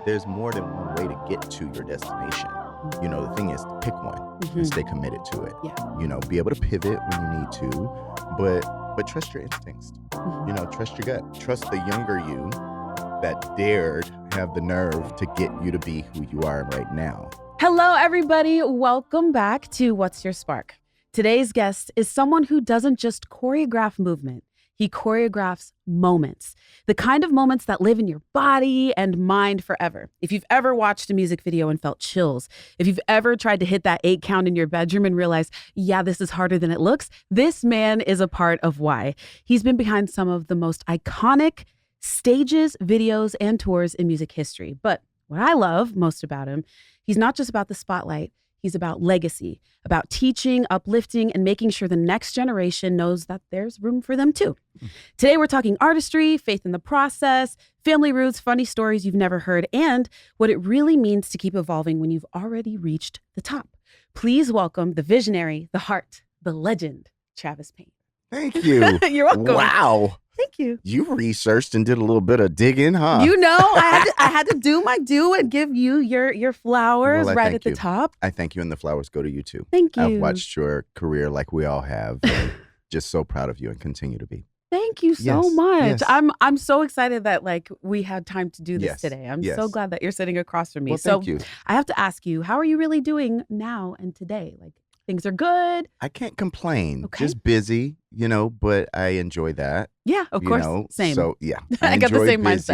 there's more than one way to get to your destination. You know, the thing is, pick one and stay committed to it. Yeah. You know, be able to pivot when you need to, but trust your instincts. You know, trust your gut. Trust the younger you that dared have the nerve to get you to be who you are right now. Hello, everybody. Welcome back to What's Your Spark? Today's guest is someone who doesn't just choreograph movement. He choreographs moments, the kind of moments that live in your body and mind forever. If you've ever watched a music video and felt chills, if you've ever tried to hit that 8 count in your bedroom and realized, yeah, this is harder than it looks, this man is a part of why. He's been behind some of the most iconic stages, videos, and tours in music history. But what I love most about him, he's not just about the spotlight. He's about legacy, about teaching, uplifting, and making sure the next generation knows that there's room for them too. Today, we're talking artistry, faith in the process, family roots, funny stories you've never heard, and what it really means to keep evolving when you've already reached the top. Please welcome the visionary, the heart, the legend, Travis Payne. Thank you. You're welcome. Wow. Thank you. You researched and did a little bit of digging, huh? You know, I had to do my due and give you your flowers Well, right at the top. I thank you, and the flowers go to you too. Thank you. I've watched your career like we all have. And just so proud of you and continue to be. Thank you so Yes, much. yes. I'm so excited that we had time to do this Yes, today. I'm yes. so glad that you're sitting across from me. Well, So thank you. I have to ask you, how are you really doing now and today? Like, things are good? I can't complain. Okay. Just busy, you know, but I enjoy that. Yeah, of you course. know? Same. So yeah, I got the enjoy same busy.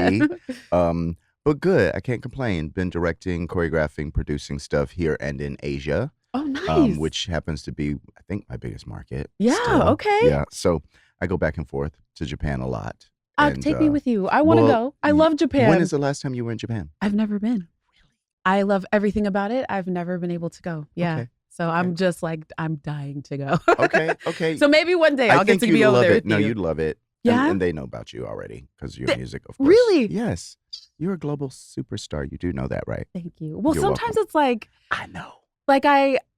mindset. But good. I can't complain. Been directing, choreographing, producing stuff here and in Asia, Oh, nice. which happens to be, I think, my biggest market. Yeah, still. okay. Yeah. So I go back and forth to Japan a lot. And, Take me with you. I want to well, go. I love Japan. When is the last time you were in Japan? I've never been. I love everything about it. I've never been able to go. Yeah. Okay. So I'm just like, I'm dying to go. Okay. Okay. So maybe one day I I'll get think to you'd be over love there it. with No, you. you'd love it. Yeah? And they know about you already because your music, of course. Really? Yes. You're a global superstar. You do know that, right? Thank you. Well, You're sometimes welcome. it's like I know.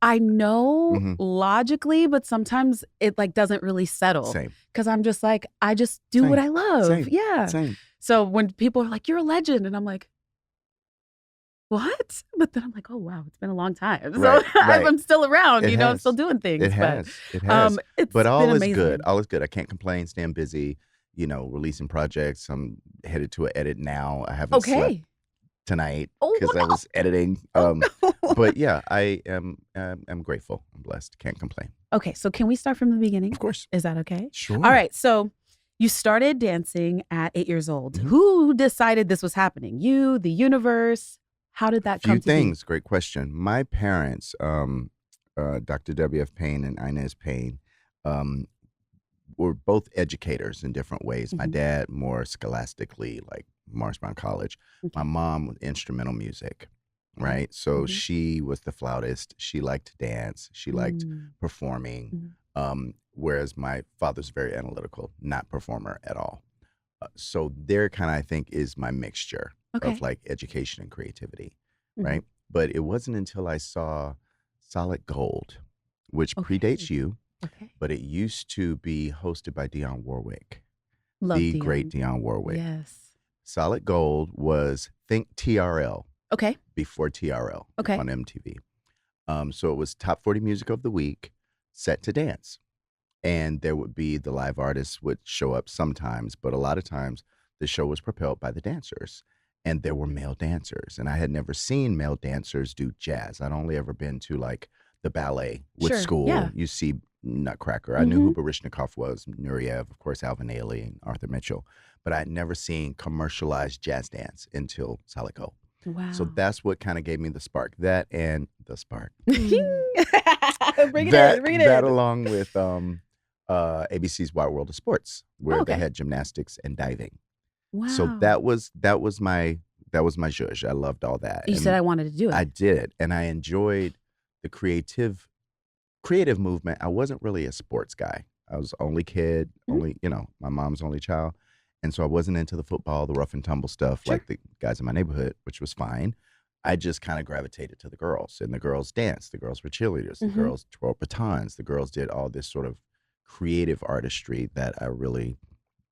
I know Mhm. logically, but sometimes it like doesn't really settle Same. because I'm just like, I just do Same. what I love. Same. Yeah. Same. So when people are like, you're a legend, and I'm like, what? But then I'm like, oh wow, it's been a long time. So Right, right. I'm still around, It I'm has. still doing things. It but has. It has. it's But all been is amazing. good. All is good. I can't complain. Staying busy. You know, releasing projects. I'm headed to an edit now. I haven't slept Okay. tonight Oh, because I no. was editing. But yeah, I am. I'm grateful. I'm blessed. Can't complain. Okay, so can we start from the beginning? Of course. Is that okay? Sure. All right, so you started dancing at 8 years old. Mhm. Who decided this was happening? You, the universe? How did that come Few to be? things. Great question. My parents, Dr. W.F. Payne and Inez Payne, were both educators in different ways. My Mhm. dad more scholastically, like Marshbound College. Okay. My mom with instrumental music, Okay. right? So Mhm. she was the flautist. She liked to dance. She liked Mm. performing. Mhm. Whereas my father's very analytical, not performer at all. So there kind of, I think, is my mixture Okay. of like education and creativity, Mhm. right? But it wasn't until I saw Solid Gold, which Okay. predates you, Okay. but it used to be hosted by Dionne Warwick, Love the Dion. great Dionne Warwick. Yes. Solid Gold was, think TRL Okay. before TRL Okay. on MTV. So it was top 40 music of the week, set to dance. And there would be the live artists would show up sometimes, but a lot of times the show was propelled by the dancers. And there were male dancers. And I had never seen male dancers do jazz. I'd only ever been to like the ballet with Sure, school. yeah. You see Nutcracker. I knew who Baryshnikov was, Nureyev, of course, Alvin Ailey and Arthur Mitchell. But I'd never seen commercialized jazz dance until Solid Gold. Wow. So that's what kind of gave me the spark. That and the spark. Bring it that, in. Bring it that in. along with ABC's Wide World of Sports, where Okay. they had gymnastics and diving. Wow. So that was my zhuzh. I loved all that. You And said I wanted to do it. I did, and I enjoyed the creative movement. I wasn't really a sports guy. I was only kid, only my mom's only child, and so I wasn't into the football, the rough and tumble stuff Sure. like the guys in my neighborhood, which was fine. I just kind of gravitated to the girls, and the girls danced. The girls were cheerleaders. The girls twirled batons. The girls did all this sort of creative artistry that I really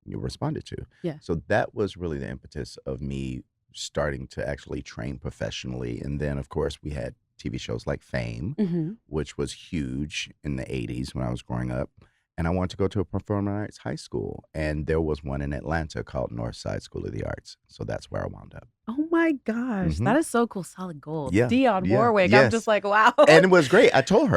responded to. Yeah. So that was really the impetus of me starting to actually train professionally. And then, of course, we had TV shows like Fame, Mm-hmm. which was huge in the 80s when I was growing up. And I wanted to go to a performing arts high school. And there was one in Atlanta called Northside School of the Arts. So that's where I wound up. Oh my gosh, Hmm. that is so cool. Solid gold. Yeah. Dionne Yeah. Warwick. I'm just Yes. like, wow. And it was great. I told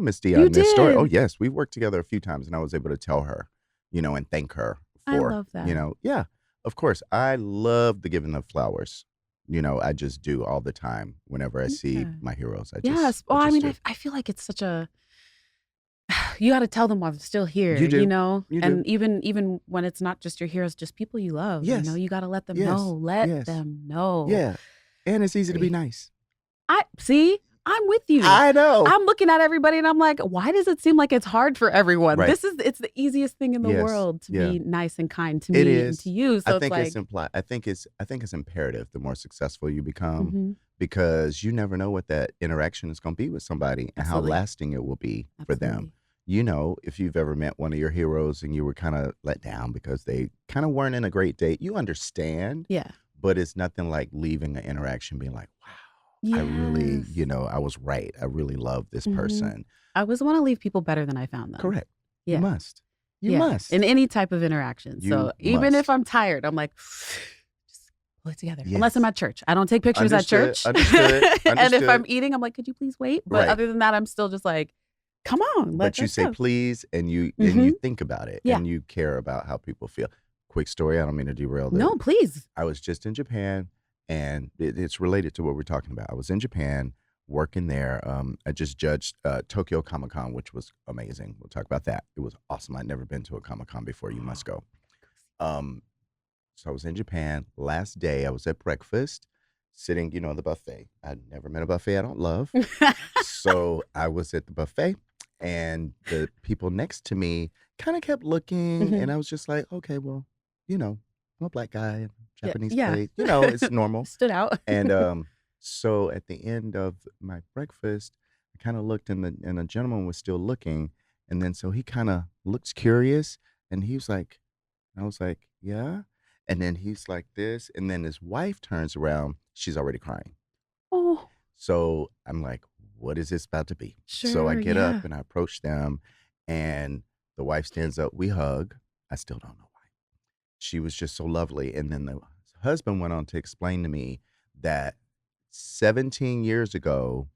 Miss You Dion this story. Oh, did. yes. We worked together a few times and I was able to tell her, and thank her I for, love that. yeah, of course. I love the giving of flowers. I just do all the time whenever I see Yeah. my heroes. Yes. Well, I I just mean, do. I feel like it's such a, you got to tell them while they're still here, You do. You and do. even when it's not just your heroes, just people you love, Yes. you got to let them Yes. know, let Yes. them know. Yeah. And it's easy to be Great. nice. I'm with you. I know. I'm looking at everybody and I'm like, why does it seem like it's hard for everyone? Right. It's the easiest thing in the Yes. world to Yeah. be nice and kind to It me and is. to you. So I it's think like, it's implied. I think it's imperative the more successful you become, mhm, because you never know what that interaction is going to be with somebody and how Absolutely. lasting it will be for them. absolutely. If you've ever met one of your heroes and you were kind of let down because they kind of weren't in a great date, you understand, Yeah. but it's nothing like leaving an interaction being like, wow, I really, Yes. I was right. I really love this Mhm. person. I always want to leave people better than I found them. Correct. Yeah. You must. You Yeah. must. In any type of interaction. So You even if must. I'm tired, I'm like, just pull it together. Unless Yes. I'm at church. I don't take pictures at Understood. church. Understood. And if Understood. I'm eating, I'm like, could you please wait? But Right. other than that, I'm still just like, come on. But you let's say go. please and you Mhm. think about it Yeah. and you care about how people feel. Quick story, I don't mean to derail this. No, please. I was just in Japan and it's related to what we're talking about. I was in Japan working there. I just judged Tokyo Comic Con, which was amazing. We'll talk about that. It was awesome. I'd never been to a Comic Con before. You must go. So I was in Japan. Last day, I was at breakfast, sitting, at the buffet. I'd never been a buffet I don't love. So I was at the buffet, and the people next to me kind of kept looking, Mhm. and I was just like, okay, well, I'm a black guy, Japanese yeah. plate. It's normal. Stood out. And so at the end of my breakfast, I kind of looked, and the gentleman was still looking, and then so he kind of looks curious, and he was like, I was like, yeah, and then he's like this, and then his wife turns around, she's already crying. Oh, So I'm like, what is this about to be? So I sure. get Yeah. up and I approach them, and the wife stands up. We hug. I still don't know why. She was just so lovely. And then the husband went on to explain to me that 17 years ago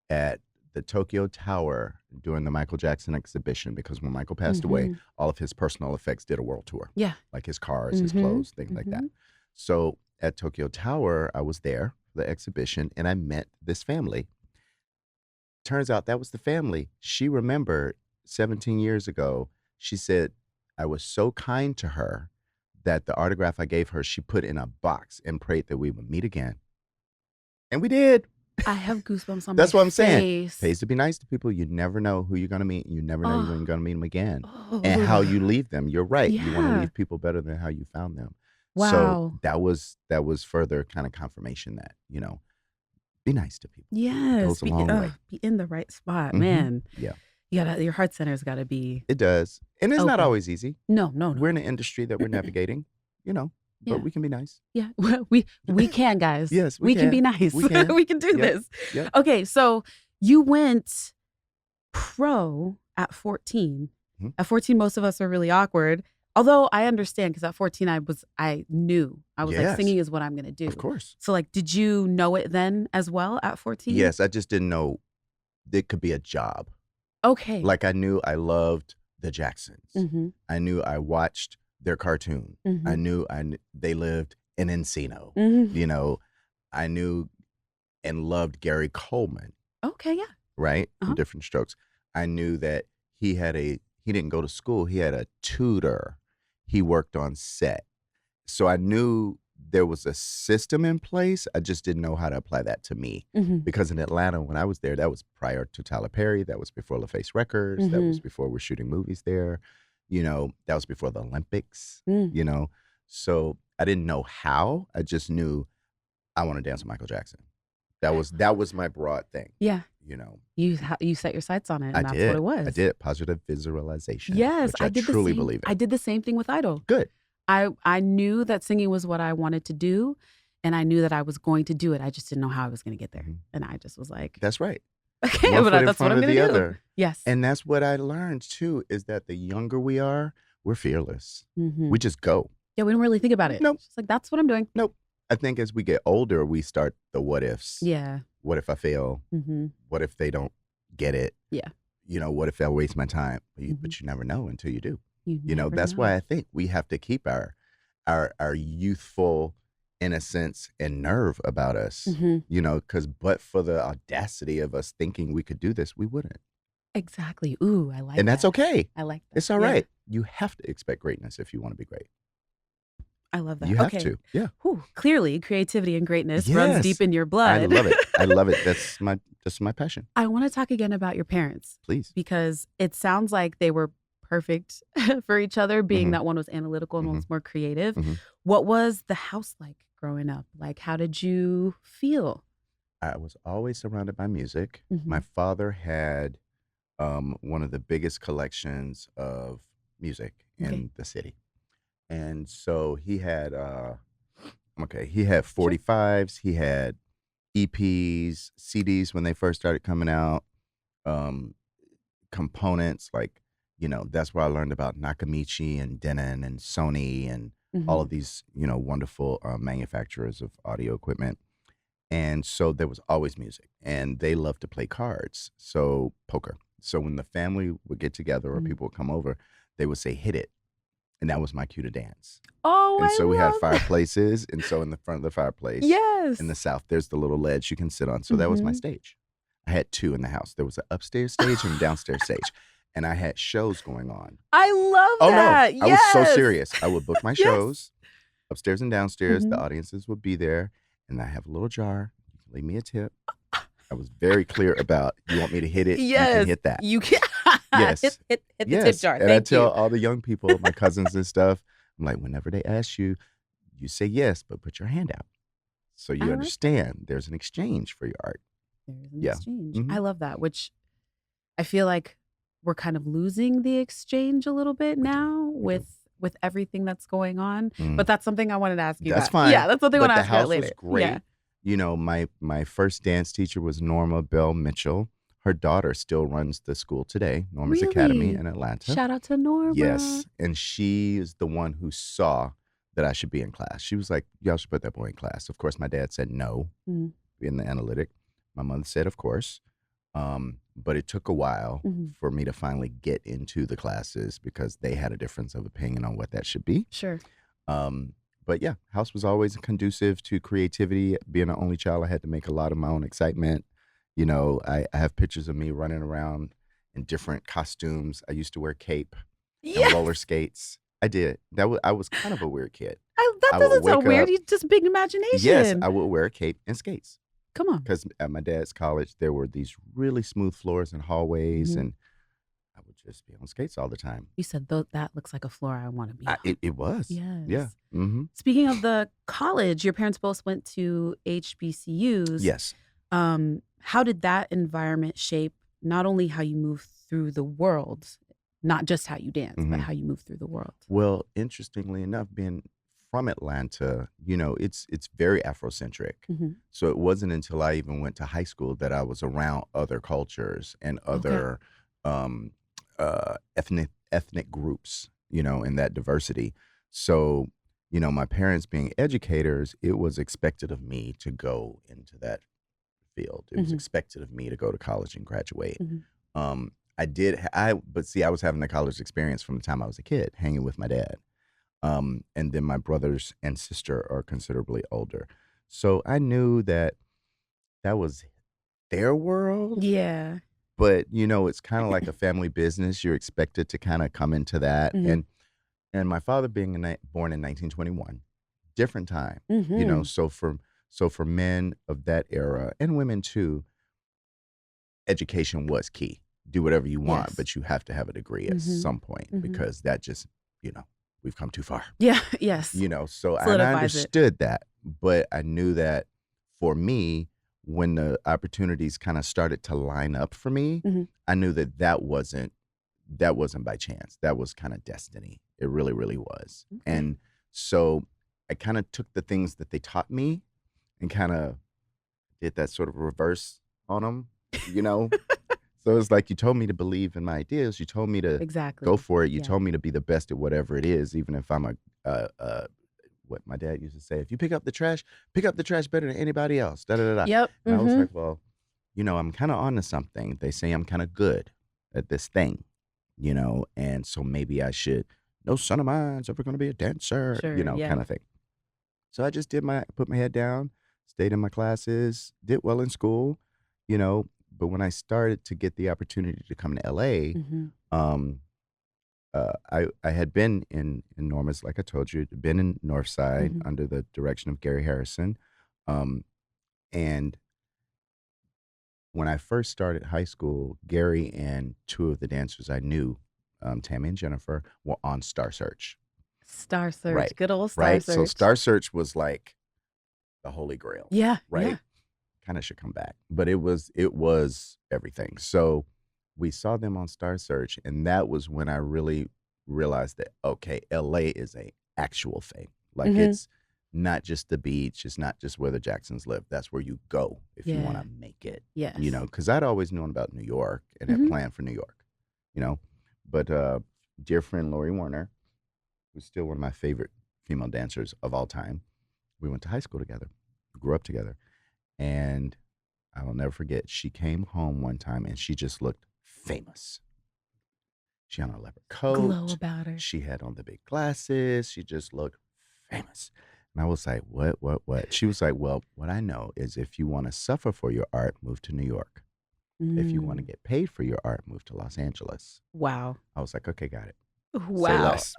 at the Tokyo Tower during the Michael Jackson exhibition, because when Michael passed away, Mhm. all of his personal effects did a world tour, Yeah. like his cars, his Mhm. clothes, things like that. Mhm. So at Tokyo Tower, I was there for the exhibition and I met this family. Turns out that was the family. She remembered 17 years ago. She said, I was so kind to her that the autograph I gave her, she put in a box and prayed that we would meet again. And we did. I have goosebumps on That's my what I'm saying. face. Pays to be nice to people. You never know who you're going to meet. You never know when you're going to meet them again. And Oh. how you leave them. You're right. You want to Yeah. leave people better than how you found them. Wow. So that was further kind of confirmation that, be nice to people. Yes. goes a long way. Be in the right spot, Mhm. man. Yeah. Your heart center's got to be It does. And it's not open. always easy. No. We're in an industry that we're navigating, Yeah. but we can be nice. Yeah. Well, we can, guys. Yes, we can be can. nice. We can. We can do Yep. this. Yep. Okay, so you went pro at 14. Mhm. At 14, most of us are really awkward. Although I understand, because at 14, I knew. I was like, Yes. singing is what I'm going to do. Of course. So, like, did you know it then as well at 14? Yes, I just didn't know it could be a job. Okay. Like I knew I loved the Jacksons. Mm-hmm. I knew I watched their cartoon. Mm-hmm. I knew they lived in Encino. Mm-hmm. I knew and loved Gary Coleman, Okay, yeah. right? Uh-huh. From Different Strokes. I knew that he didn't go to school. He had a tutor. He worked on set. So I knew there was a system in place. I just didn't know how to apply that to me. Mm-hmm. Because in Atlanta, when I was there, that was prior to Tyler Perry. That was before LaFace Records. That was before we're shooting movies there. That was before the Olympics, So I didn't know how. I just knew I want to dance with Michael Jackson. That was my broad thing. Yeah. You set your sights on it, and I that's did. what it was. I did. Positive visualization. Yes, which I did truly the same. believe in. I did the same thing with Idol. Good. I knew that singing was what I wanted to do, and I knew that I was going to do it. I just didn't know how I was going to get there. Mhm. And I just was like, That's right. okay, One but foot in that's what front I'm of going the to do. other. Yes. And that's what I learned too, is that the younger we are, we're fearless. Mhm. We just go. Yeah, we don't really think about it. Nope. It's just like, that's what I'm doing. Nope. I think as we get older, we start the what ifs. Yeah. What if I fail? Mm-hmm. What if they don't get it? Yeah. What if I waste my time? Mhm. But you never know until you do. You That's never why know. I think we have to keep our youthful innocence and nerve about us. Mhm. Because but for the audacity of us thinking we could do this, we wouldn't. Exactly. Ooh, I like And that's that. okay. I like that. It's all Yeah. right. You have to expect greatness if you want to be great. I love that. You have Okay. to. Yeah. Whew, clearly, creativity and greatness runs Yes. deep in your I blood. love it. I love it. That's my passion. I want to talk again about your parents Please. because it sounds like they were perfect for each other, being Mhm. that one was analytical and one Mhm. was more creative. Mhm. What was the house like growing up? Like, how did you feel? I was always surrounded by music. My Mhm. father had one of the biggest collections of music Okay. in the city. And so he had Sure. 45s, he had EPs, CDs when they first started coming out, um, components like, that's where I learned about Nakamichi and Denon and Sony and all of Mhm. these, wonderful manufacturers of audio equipment. And so there was always music, and they loved to play cards, so poker. So when the family would get together or Mhm. people would come over, they would say, "Hit it," and that was my cue to dance. Oh, And I so we had love that. fireplaces, and so in the front of the fireplace Yes. in the South, there's the little ledge you can sit on. So that was my Mhm. stage. I had 2 in the house. There was an upstairs stage and a downstairs stage, and I had shows going on. I love Oh, no, that. I was so Yes. serious. I would book my Yes. shows upstairs and downstairs. The Mhm. audiences would be there, and I have a little jar. You can leave me a tip. I was very clear about, you want me to hit it, you can Yes. hit that. You can Yes. hit the tip Yes. jar. And I Thank tell you. all the young people, my cousins and stuff, I'm like, whenever they ask you, you say yes, but put your hand out. So I you like understand there's an exchange for your art. There's an Yeah. exchange. Mhm. I love that, which I feel like we're kind of losing the exchange a little bit We do. now We do. with everything that's going on. Mm. But that's something I wanted to ask you That's about. fine. Yeah, that's something I But want to the ask you about house was later. great. Yeah. My first dance teacher was Norma Bell Mitchell. Her daughter still runs the school today, Norma's Academy Really? in Atlanta. Shout out to Norma. Yes, and she is the one who saw that I should be in class. She was like, "Y'all should put that boy in class." Of course, my dad said no, Mhm. in the analytic. My mother said, "Of course." But it took a while Mhm. for me to finally get into the classes because they had a difference of opinion on what that should be. Sure. But yeah, house was always conducive to creativity. Being an only child, I had to make a lot of my own excitement. I have pictures of me running around in different costumes. I used to wear cape and roller Yes. skates. I did. I was kind of a weird kid. That I would doesn't sound wake weird. up. You just big Yes, imagination. I would wear a cape and skates Come on. because at my dad's college there were these really smooth floors and hallways, Mhm. and I would just be on skates all the time. You said that looks like a floor I want to be on. It was. Yeah. Yes. Mm-hmm. Speaking of the college, your parents both went to HBCUs. Yes. How did that environment shape not only how you move through the world, not just how you dance, but Mhm. how you move through the world? Well, interestingly enough, being from Atlanta, it's very Afrocentric. Mhm. So it wasn't until I even went to high school that I was around other cultures and Okay. other um, ethnic groups, in that diversity. So, my parents being educators, it was expected of me to go into that field. It was Mhm. expected of me to go to college and graduate. Mhm. But see, I was having the college experience from the time I was a kid, hanging with my dad. And then my brothers and sister are considerably older. So I knew that that was their world, Yeah. but it's kind of like a family business. You're expected to kind of come into that. Mhm. And my father being born in 1921, different time, Mhm. so for men of that era and women too, education was key. Do whatever you want, Yes. but you have to have a degree at Mhm. some point Mhm. because that just, we've come too far. Yeah. Yes. So and I Solidifies it. understood that, but I knew that for me, when the opportunities kind of started to line up for me, Mhm. I knew that wasn't by chance. That was kind of destiny. It really, really was. Okay. And so I kind of took the things that they taught me and kind of did that sort of reverse on them, you know? So it's like you told me to believe in my ideas. You told me to go Exactly. for it. You Yeah. told me to be the best at whatever it is, even if I'm what my dad used to say, if you pick up the trash better than anybody else. Da da da da. Yep. And I was like, well, I'm kind of onto something. They say I'm kind of good at this thing, and so maybe I should. No son of mine's ever going to be a dancer, Sure. kind Yeah. of thing. So I just put my head down, stayed in my classes, did well in school, you know. But when I started to get the opportunity to come to LA, Mm-hmm. um, I had been in Norma's, like I told you, been in Northside Mm-hmm. under the direction of Gary Harrison, um, and when I first started high school, Gary and two of the dancers I knew, Tammy and Jennifer, were on Star Search. Star Search. Right, Good old Star right. So Search. Star Search was like the holy grail, Yeah. right? Yeah. Kinda should come back, but it was everything. So, we saw them on Star Search, and that was when I really realized that, okay, LA is a actual thing. Like, Mm-hmm. it's not just the beach, it's not just where the Jacksons live, that's where you go if you Yeah. wanna make it, Yes. because I'd always known about New York and had Mm-hmm. planned for New York, you know? But, dear friend Lori Warner, who's still one of my favorite female dancers of all time, we went to high school together, grew up together, and I will never forget, she came home one time and she just looked famous. She had on a leopard Glow coat. about her. She had on the big glasses. She just looked famous. And I was like, what? She was like, well, what I know is if you want to suffer for your art, move to New York. If you want to Mm. get paid for your art, move to Los Angeles. Wow. I was like, okay, got it. Say Wow. less.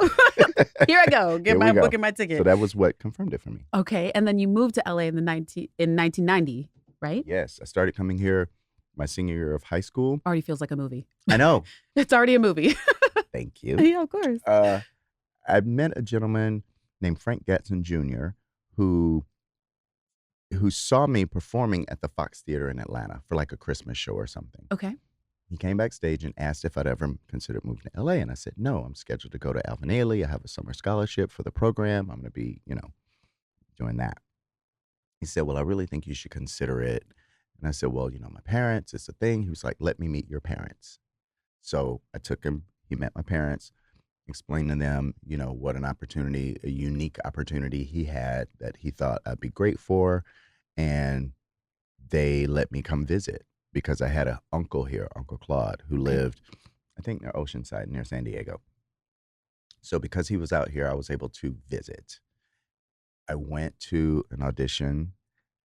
Here I go. Get Here we my go. booking my So ticket. that was what confirmed it for me. Okay. And then you moved to LA in 1990, right? Yes, I started coming here my senior year of high school. Already feels like a movie. I know. It's already a movie. Thank you. Yeah, of course. I met a gentleman named Frank Gatson Jr. who saw me performing at the Fox Theater in Atlanta for like a Christmas show or something. Okay. He came backstage and asked if I'd ever considered moving to LA, and I said no. I'm scheduled to go to Alvin Ailey. I have a summer scholarship for the program. I'm going to be, doing that. He said, well, I really think you should consider it. And I said, well, my parents, it's a thing. He was like, let me meet your parents. So I took him. He met my parents. Explain to them, what an opportunity, a unique opportunity he had that he thought I'd be great for. And they let me come visit because I had an uncle here, Uncle Claude, who lived, I think, near Oceanside, near San Diego. So because he was out here, I was able to visit. I went to an audition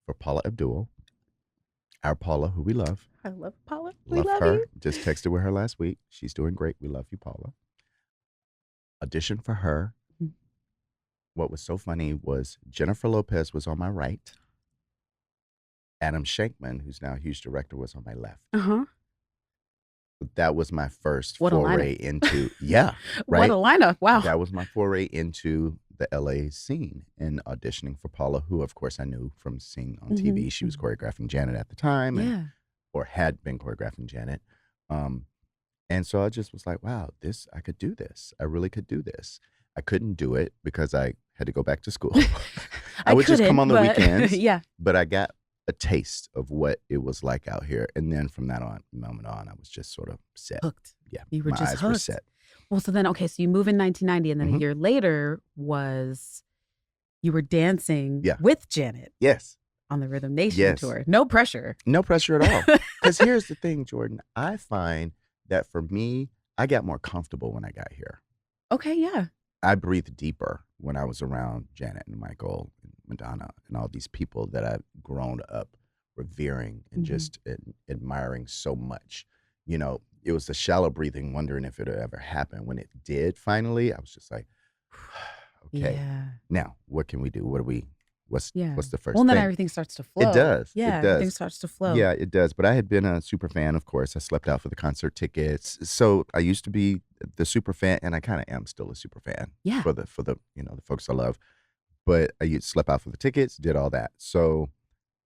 for Paula Abdul, our Paula, who we love. I love Paula. We Love love her. you. Just texted with her last week. She's doing great. We love you, Paula. Audition for her. Mhm. What was so funny was Jennifer Lopez was on my right. Adam Shankman, who's now a huge director, was on my left. Uh-huh. That was my first What a foray lineup. into, yeah, What right? a lineup. Wow. That was my foray into the LA scene and auditioning for Paula, who, of course, I knew from seeing on TV. She was choreographing Janet at the time, Yeah. or had been choreographing Janet. And so I just was like, wow, I could do this. I really could do this. I couldn't do it because I had to go back to school. I would just come on the weekends. Yeah. But I got a taste of what it was like out here. And then from that moment on, I was just sort of set. Hooked. Yeah. You were my just eyes were hooked. set. Well, so then, okay, so you move in 1990, and then a Mhm. year later you were dancing Yeah. with Janet Yes. on the Rhythm Nation Yes. tour. No pressure. No pressure at all. Because here's the thing, Jordin. I find that for me, I got more comfortable when I got here. Okay, yeah. I breathed deeper when I was around Janet and Michael and Madonna and all these people that I've grown up revering and just admiring so much. It was the shallow breathing, wondering if it would ever happen. When it did finally, I was just like, okay, Yeah. now what can we do? What's Yeah. the first Well, and then thing? everything starts to flow. It does. Yeah, It does. everything starts to flow. Yeah, it does. But I had been a super fan, of course. I slept out for the concert tickets. So I used to be the super fan, and I kind of am still a super fan Yeah. for the the folks I love. But I slept out for the tickets, did all that. So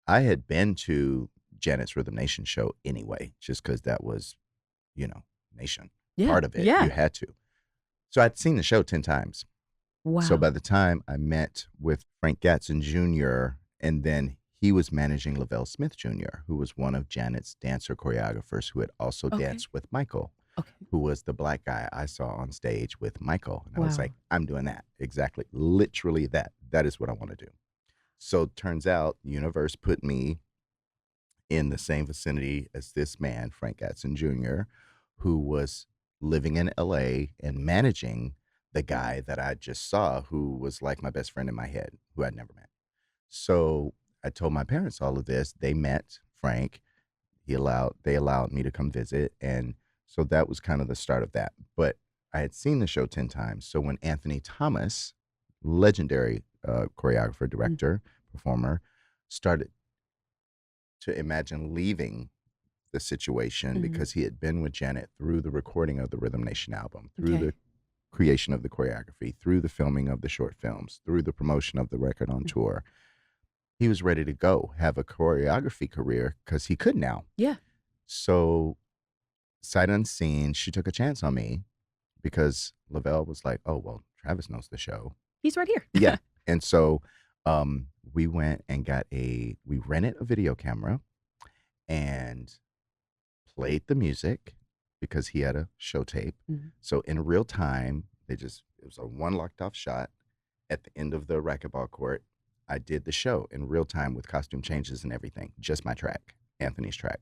I had been to Janet's Rhythm Nation show anyway, just because that was, Nation Yeah. part of it. Yeah. You had to. So I'd seen the show 10 times. Wow. So by the time I met with Frank Gatson Jr., and then he was managing Lavelle Smith Jr., who was one of Janet's dancer choreographers who had also Okay. danced with Michael, Okay. who was the black guy I saw on stage with Michael. And I was like, Wow. I'm doing that. Exactly. Literally that. That is what I want to do. So turns out Universe put me in the same vicinity as this man, Frank Gatson Jr., who was living in LA and managing the guy that I just saw, who was like my best friend in my head, who I'd never met. So I told my parents all of this. They met Frank. They allowed me to come visit. And so that was kind of the start of that. But I had seen the show 10 times. So when Anthony Thomas, legendary choreographer, Mm, director, performer, started to imagine leaving the situation mhm. because he had been with Janet through the recording of the Rhythm Nation album, through the Okay. creation of the choreography, through the filming of the short films, through the promotion of the record on Mm. tour. He was ready to go, have a choreography career because he could now. Yeah. So, sight unseen, she took a chance on me because Lavelle was like, oh, well, Travis knows the show. He's right here. Yeah. And so we went and we rented a video camera and played the music because he had a show tape. Mhm. So in real time, it was a one locked off shot at the end of the racquetball court. I did the show in real time with costume changes and everything, just my track, Anthony's track.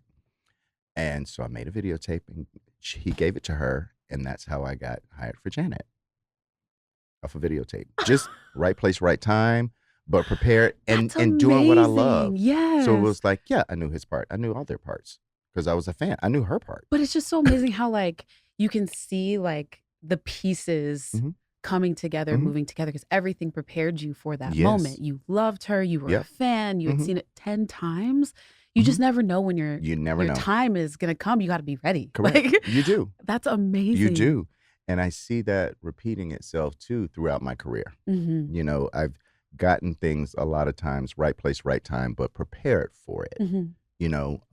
And so I made a videotape and he gave it to her. And that's how I got hired for Janet off a videotape. Just right place, right time, but prepared That's and doing what I amazing. love. So it Yes. was like, yeah, I knew his part. I knew all their parts because I was a fan. I knew her part. But it's just so amazing how, like, you can see, like, the pieces Hmm. coming together, Hmm. moving together, because everything prepared you for that moment. Yes. You loved her, you were a Yep. fan, you had Hmm. seen it 10 times. You Hmm. just never know when You never your know. time is gonna come, you gotta be ready. Correct. Like, You do. that's You amazing. do. And I see that repeating itself too throughout my career. Mhm. I've gotten things a lot of times, right place, right time, but prepared for it, Mhm. you know.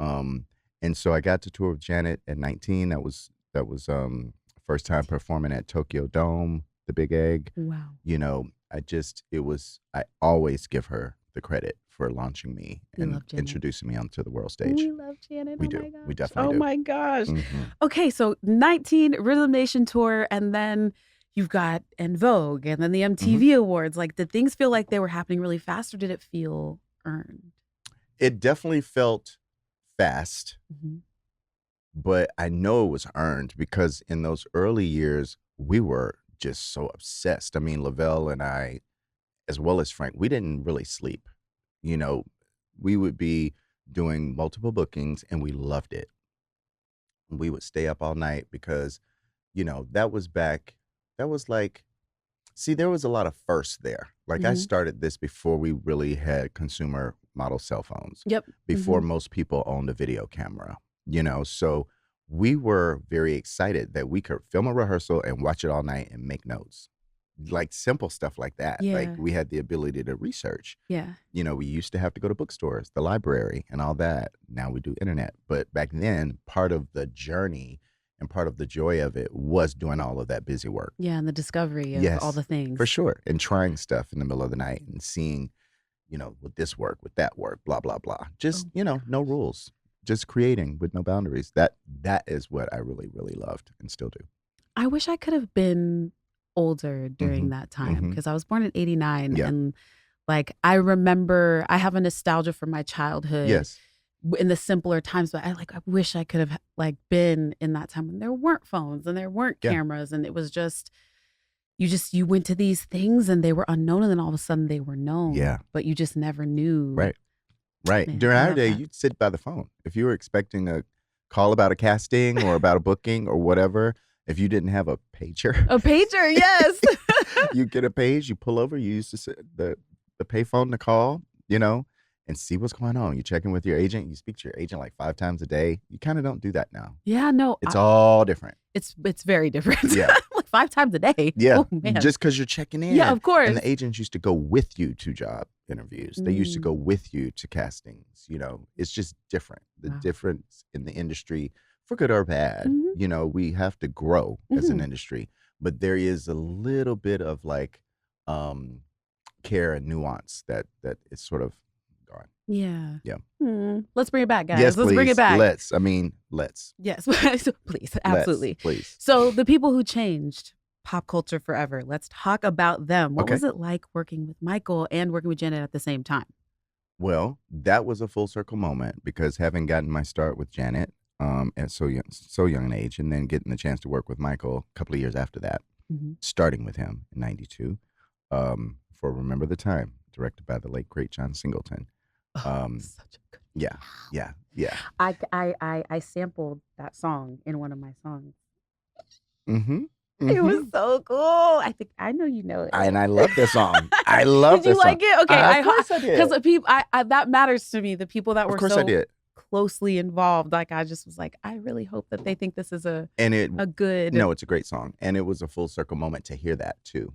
And so I got to tour with Janet at 19. That was first time performing at Tokyo Dome, the Big Egg. Wow. I always give her the credit for launching me We and love Janet. introducing me onto the world stage. We love Janet. We Oh do. my We gosh. definitely Oh do. my gosh. Hmm. Okay, so 19 Rhythm Nation tour, and then you've got En Vogue, and then the Hmm. MTV Awards. Like, did things feel like they were happening really fast, or did it feel earned? It definitely felt fast, Mhm. but I know it was earned because in those early years, we were just so obsessed. I mean, Lavelle and I, as well as Frank, we didn't really sleep. You know, we would be doing multiple bookings and we loved it. We would stay up all night because, that was like, see, there was a lot of firsts there. Like I Mhm. started this before we really had consumer model cell phones, Yep. before Mhm. most people owned a video camera, so we were very excited that we could film a rehearsal and watch it all night and make notes. Like simple stuff like that. Like Yeah. we had the ability to research. Yeah. We used to have to go to bookstores, the library, and all that. Now we do internet. But back then, part of the journey and part of the joy of it was doing all of that busy work. Yeah, and the discovery of all Yes, the for things. sure. And trying stuff in the middle of the night and seeing, would this work? Would that work? Blah, blah, blah. Oh Just, my no gosh. rules. Just creating with no boundaries. That is what I really, really loved and still do. I wish I could have been older during Mhm. that time, Mhm. because I was born in '89, Yeah. and, like, I remember I have a nostalgia for my childhood Yes. in the simpler times, but I wish I could have, like, been in that time when there weren't phones and there weren't Yeah. cameras, and it was you went to these things and they were unknown, and then all of a sudden they were known, Yeah. but you just never knew. Right. Right. Man, During I our love day, that. you'd sit by the phone. If you were expecting a call about a casting or about a booking or whatever, if you didn't have a pager, A pager, yes. you get a page, you pull over, you use the payphone to call, and see what's going on. You check in with your agent. You speak to your agent like 5 times a day. You kind of don't do that now. Yeah, no, It's all different. it's very different. Yeah. Like 5 times a day. Yeah. Oh, man. Just because you're checking Yeah, in. of course. And the agents used to go with you to job interviews. They used to go with you to castings. It's just different. The Wow. difference in the industry, for good or bad, Mhm. we have to grow as an Mhm. industry. But there is a little bit of like care and nuance that is sort of gone. Yeah. Yeah. Let's bring it back, Yes, guys. Let's bring it please. back. Let's. Yes, please, Let's, absolutely. please. So the people who changed pop culture forever, let's talk about them. What Okay. was it like working with Michael and working with Janet at the same time? Well, that was a full circle moment because having gotten my start with Janet at so young an age, and then getting the chance to work with Michael a couple of years after that, starting with him in '92 for "Remember the Time," directed by the late great John Singleton. Such a good. Yeah. I sampled that song in one of my songs. Mm-hmm. It was so cool. I think I know you know it. And I love the song. I love Did you the song. like it? Okay, Of course I did. Because people, that matters to me. The people that were Of course I so did. closely involved, like I just was like, I really hope that they think this is a good. No, it's a great song, and it was a full circle moment to hear that too.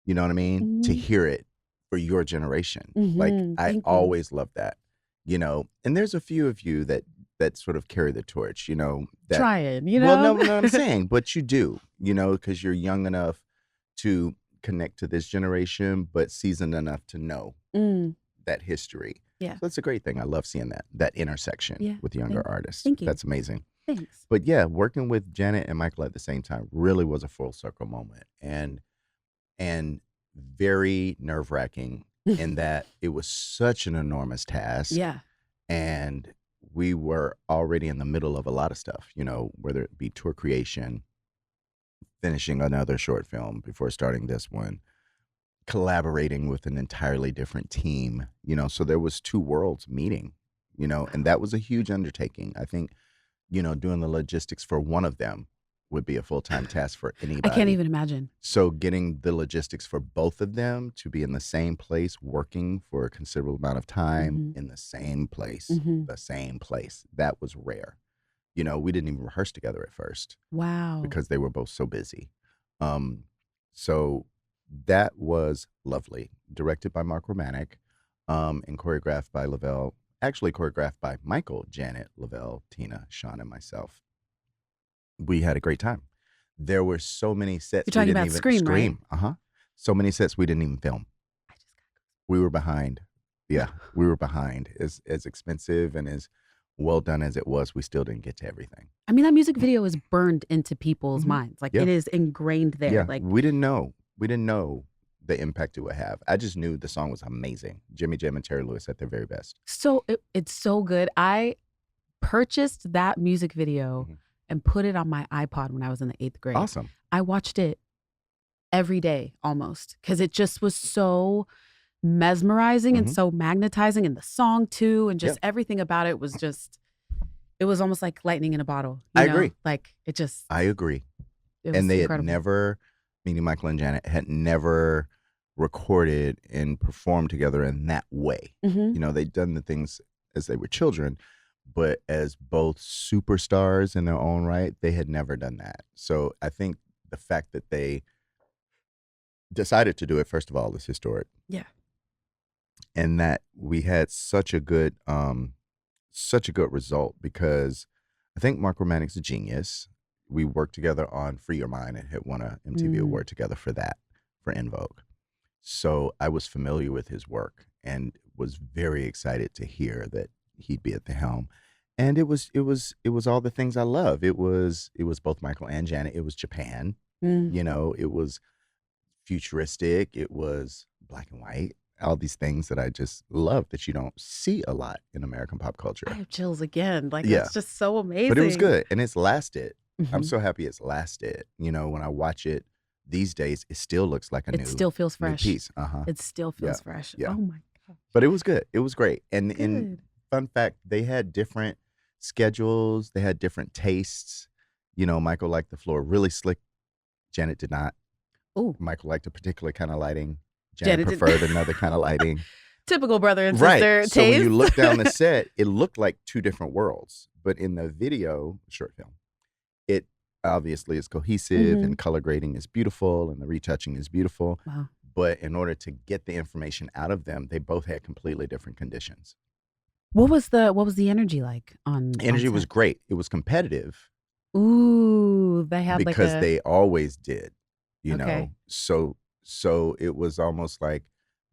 You know what I mean? To hear it for your generation. Like I always love that. You know, and there's a few of you that sort of carry the torch. You know, trying. You know, well, no, I'm saying, but you do. You know, because you're young enough to connect to this generation, but seasoned enough to know that history. Yeah, so that's a great thing. I love seeing that intersection with younger artists. Thank you. That's amazing. Thanks. But yeah, working with Janet and Michael at the same time really was a full circle moment, and very nerve wracking in that it was such an enormous task. Yeah, and we were already in the middle of a lot of stuff. You know, whether it be tour creation, finishing another short film before starting this one, collaborating with an entirely different team, you know, so there was two worlds meeting, you know, and that was a huge undertaking. I think, you know, doing the logistics for one of them would be a full-time task for anybody. I can't even imagine. So getting the logistics for both of them to be in the same place, working for a considerable amount of time in the same place, that was rare. You know, we didn't even rehearse together at first. Wow. Because they were both so busy. So that was lovely. Directed by Mark Romanek, and choreographed by Lavelle. Actually choreographed by Michael, Janet, Lavelle, Tina, Sean, and myself. We had a great time. There were so many sets. You're talking about Scream, right? So many sets we didn't even film. We were behind. Yeah, we were behind. As expensive and as well done as it was, we still didn't get to everything. I mean, that music video is burned into people's minds. Like it is ingrained there. Yeah, like we didn't know the impact it would have. I just knew the song was amazing. Jimmy Jam and Terry Lewis at their very best. So it's so good. I purchased that music video and put it on my iPod when I was in the 8th grade. Awesome. I watched it every day almost because it just was so mesmerizing and so magnetizing, and the song too, and just everything about it was just, it was almost like lightning in a bottle. I agree. Like it just. I agree. It was and they incredible. had never, meaning Michael and Janet, had never recorded and performed together in that way. You know, they'd done the things as they were children, but as both superstars in their own right, they had never done that. So I think the fact that they decided to do it, first of all, is historic. Yeah. And that we had such a good result, because I think Mark Romanik's a genius. We worked together on Free Your Mind and had won a MTV award together for that, for En Vogue. So I was familiar with his work and was very excited to hear that he'd be at the helm. And it was all the things I love. It was both Michael and Janet. It was Japan. You know, it was futuristic. It was black and white. All these things that I just love that you don't see a lot in American pop culture. I have chills again. Like it's just so amazing. But it was good, and it's lasted. I'm so happy it's lasted. You know, when I watch it these days, it still looks like it still feels fresh. New piece. It still feels fresh. Yeah. Oh my god. But it was good. It was great. And fun fact, they had different schedules. They had different tastes. You know, Michael liked the floor really slick. Janet did not. Ooh. Michael liked a particular kind of lighting. Janet preferred another kind of lighting. Typical brother and sister taste. So when you look down the set, it looked like two different worlds. But in the video, short film, it obviously is cohesive and color grading is beautiful and the retouching is beautiful. Wow. But in order to get the information out of them, they both had completely different conditions. What was the energy like on Energy on was set? great. It was competitive. Ooh, they had because like they always did, you know. So it was almost like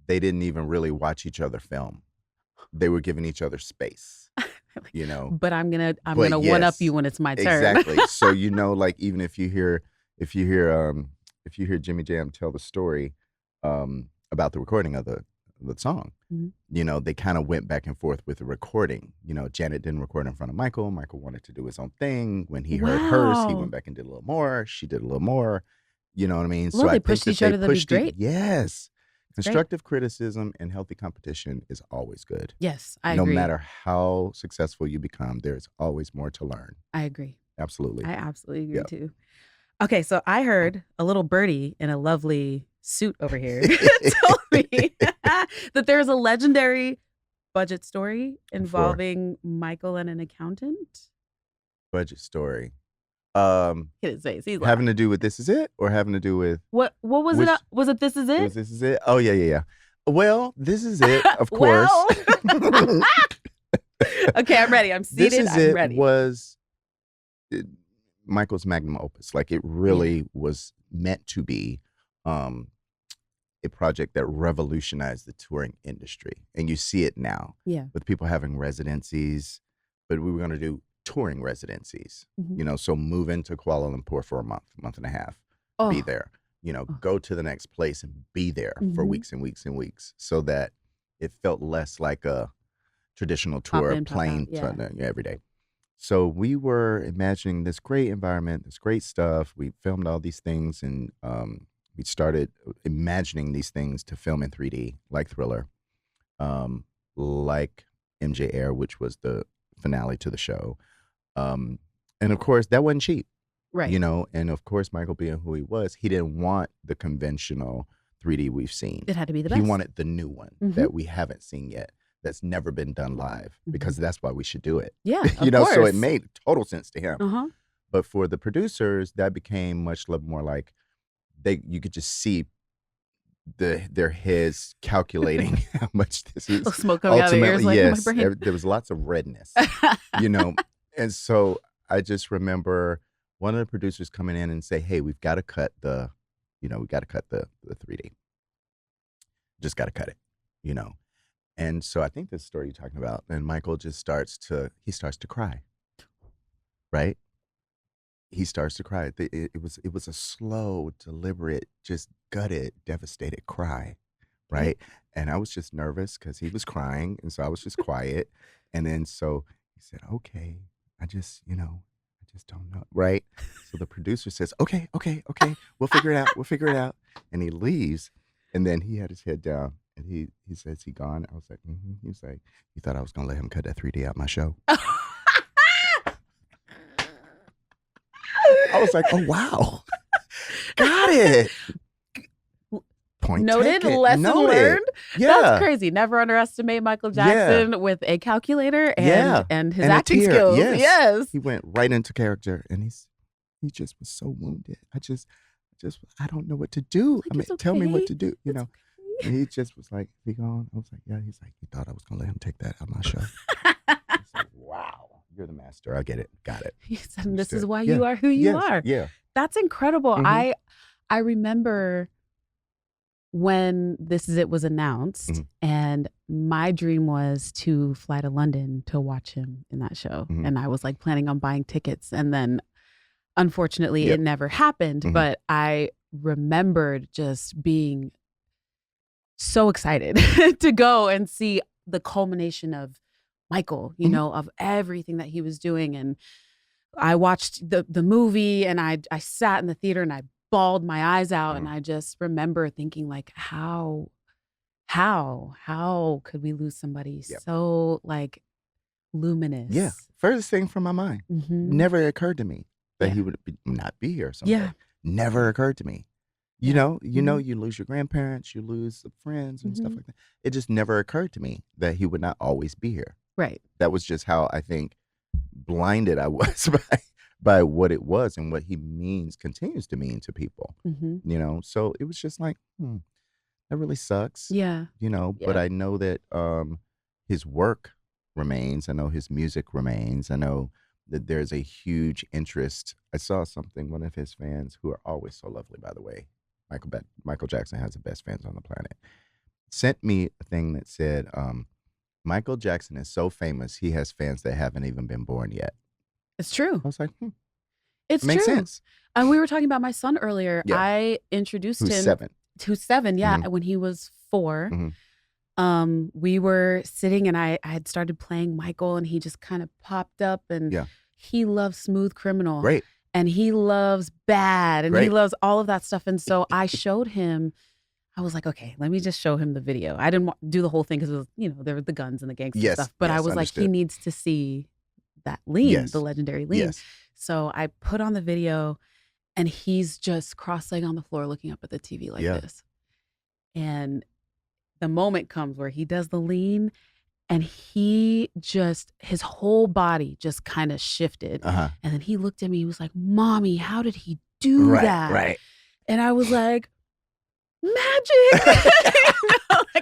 they didn't even really watch each other film. they were giving each other space, But I'm gonna But one up yes, you when it's my turn. exactly. So, like even if you hear Jimmy Jam tell the story about the recording of the song, Mhm. they kind of went back and forth with the recording. Janet didn't record in front of Michael. Michael wanted to do his own thing. When he heard hers, he Wow. went back and did a little more. She did a little more. You know what I mean? Well, So I they think pushed that each they other, that'd be pushed it. great. Yes. Great. Constructive criticism and healthy competition is always good. Yes, I No agree. matter how successful you become, there's always more to learn. I agree. Absolutely. I absolutely agree Yep. too. Okay, so I heard a little birdie in a lovely suit over here told me that there's a legendary budget story involving Michael and an accountant. Budget story. He didn't say it. He's Having to do with This Is It, or having to do with What was which- it? Was it This Is it It? was This Is It? Oh yeah. Well, This Is It, of course. Well. Okay, I'm ready. I'm seated. This Is I'm It ready. was Michael's magnum opus. Like, it really was meant to be a project that revolutionized the touring industry. And you see it now with people having residencies, but we were going to do touring residencies, so move into Kuala Lumpur for a month and a half, be there, go to the next place and be there for weeks and weeks and weeks, so that it felt less like a traditional tour plane every day. So we were imagining this great environment, this great stuff. We filmed all these things, and we started imagining these things to film in 3D, like Thriller, like MJ Air, which was the finale to the show. And of course, that wasn't cheap, Right. And of course, Michael being who he was, he didn't want the conventional 3D we've seen. It had to be the best. He wanted the new one that we haven't seen yet, that's never been done live, because that's why we should do it. Yeah, of course. So it made total sense to him. But for the producers, that became much more like you could just see their heads calculating how much this is. Smoke coming out of their ears, like, yes, my brain. there was lots of redness, And so I just remember one of the producers coming in and say, "Hey, we've got to cut the 3D. Just got to cut it, And so I think this story you're talking about, and Michael just starts to cry, right? He starts to cry. It was a slow, deliberate, just gutted, devastated cry, right? And I was just nervous because he was crying, and so I was just quiet. And then so he said, "Okay, I just don't know," right? So the producer says, "Okay, we'll figure it out." And he leaves, and then he had his head down. And he says, "He gone?" I was like, "Mm-hmm." He was like, "You thought I was gonna let him cut that 3D out my show?" I was like, "Oh wow, got it." Point noted. taken. Lesson learned. Yeah, that's crazy. Never underestimate Michael Jackson with a calculator and his and acting skills. Yes, he went right into character, and he just was so wounded. I don't know what to do. Like, tell me what to do. It's And he just was like, "He gone?" I was like, "Yeah." He's like, "You thought I was gonna let him take that out my show?" I was like, "Wow, you're the master. I get it. Got it." He said, "This is why you are who you are." Yeah, that's incredible. I remember when This Is It was announced, and my dream was to fly to London to watch him in that show, and I was like planning on buying tickets, and then unfortunately it never happened. But I remembered just being so excited to go and see the culmination of Michael, of everything that he was doing. And I watched the movie, and I sat in the theater and I bawled my eyes out. And I just remember thinking, like, how could we lose somebody so like luminous? Yeah. Furthest thing from my mind. Never occurred to me that he would not be here someday. Yeah. Never occurred to me. You know, you lose your grandparents, you lose friends and stuff like that. It just never occurred to me that he would not always be here. Right. That was just how I think blinded I was by what it was and what he continues to mean to people. So it was just like, that really sucks. Yeah. But I know that his work remains. I know his music remains. I know that there's a huge interest. I saw something, one of his fans, who are always so lovely, by the way, Michael Jackson has the best fans on the planet, sent me a thing that said, Michael Jackson is so famous, he has fans that haven't even been born yet. It's true. I was like, It's makes true. sense. And we were talking about my son earlier. Yeah. I introduced Who's him 7. to 7, yeah, when he was 4. We were sitting and I had started playing Michael and he just kind of popped up and Yeah. he loves Smooth Criminal. Great. And he loves Bad and he Great. loves all of that stuff. And so I showed him, I was like, okay, let me just show him the video. I didn't do the whole thing because it was, you know, there were the guns and the gangster stuff. But I was like, he needs to see that lean, the legendary lean. So I put on the video and he's just cross-legged on the floor looking up at the TV like this. And the moment comes where he does the lean and he just, his whole body just kind of shifted. And then he looked at me, he was like, Mommy, how did he do that? Right. And I was like, magic.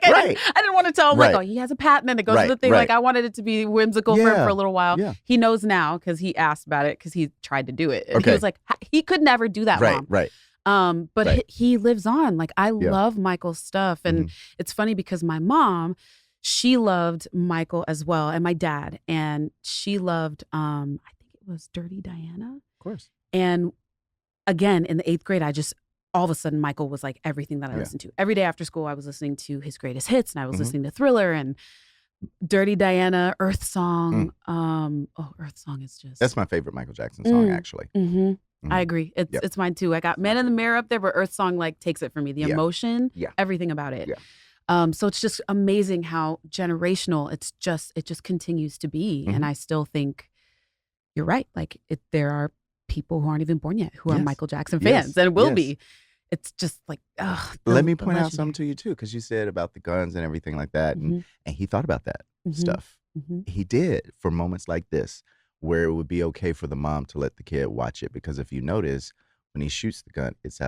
I didn't want to tell him like, oh, he has a patent and it goes to the thing. Like I wanted it to be whimsical for him for a little while. He knows now because he asked about it because he tried to do it. And he was like, he could never do that, Mom. But he lives on. Like I love Michael's stuff. And it's funny because my mom, she loved Michael as well. And my dad. And she loved, I think it was Dirty Diana. Of course. And again, in the 8th grade, I just, all of a sudden, Michael was like everything that I listened to. Every day after school, I was listening to his greatest hits and I was listening to Thriller and Dirty Diana, Earth Song. Earth Song is just... That's my favorite Michael Jackson song, actually. I agree. It's mine too. I got Man in the Mirror up there, but Earth Song like takes it for me. The emotion, everything about it. So it's just amazing how generational it just continues to be. And I still think you're right. Like there are people who aren't even born yet who are Michael Jackson fans and will be. It's just like, let me point out something to you too, because you said about the guns and everything like that, and he thought about that stuff. He did for moments like this, where it would be okay for the mom to let the kid watch it, because if you notice, when he shoots the gun, it's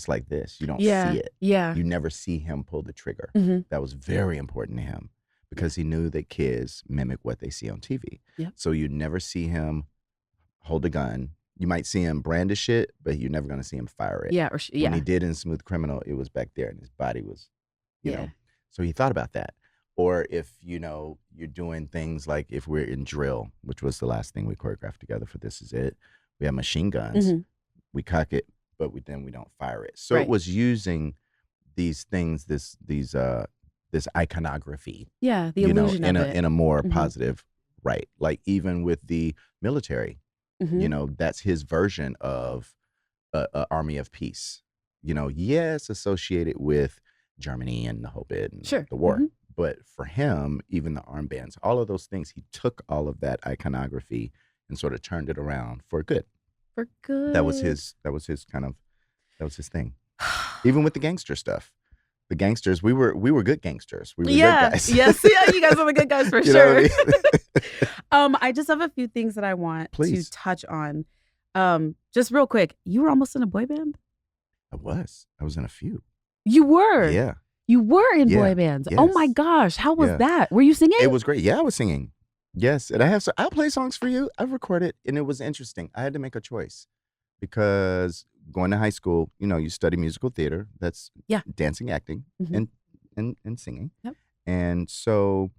like this. You don't see it. You never see him pull the trigger. That was very important to him because he knew that kids mimic what they see on TV. So you never see him hold a gun. You might see him brandish it, but you're never going to see him fire it. When he did in Smooth Criminal, it was back there and his body was, you know. So he thought about that. Or if, you know, you're doing things like if we're in drill, which was the last thing we choreographed together for This Is It, we have machine guns. We cock it, but then we don't fire it. So it was using these things, this iconography. The illusion of it. In a more positive, like even with the military. You know, that's his version of a army of peace. You know, yes, associated with Germany and the whole bit and the war. But for him, even the armbands, all of those things, he took all of that iconography and sort of turned it around for good. For good. That was his thing. Even with the gangster stuff. The gangsters, we were good gangsters. We were good guys. You guys are the good guys for sure. What I mean? I just have a few things that I want to touch on. Just real quick, you were almost in a boy band? I was in a few. You were? Yeah. You were in boy bands. Yes. Oh my gosh. How was that? Were you singing? It was great. Yeah, I was singing. Yes. And I'll play songs for you. I've recorded, and it was interesting. I had to make a choice because going to high school, you know, you study musical theater. That's dancing, acting, and singing. And so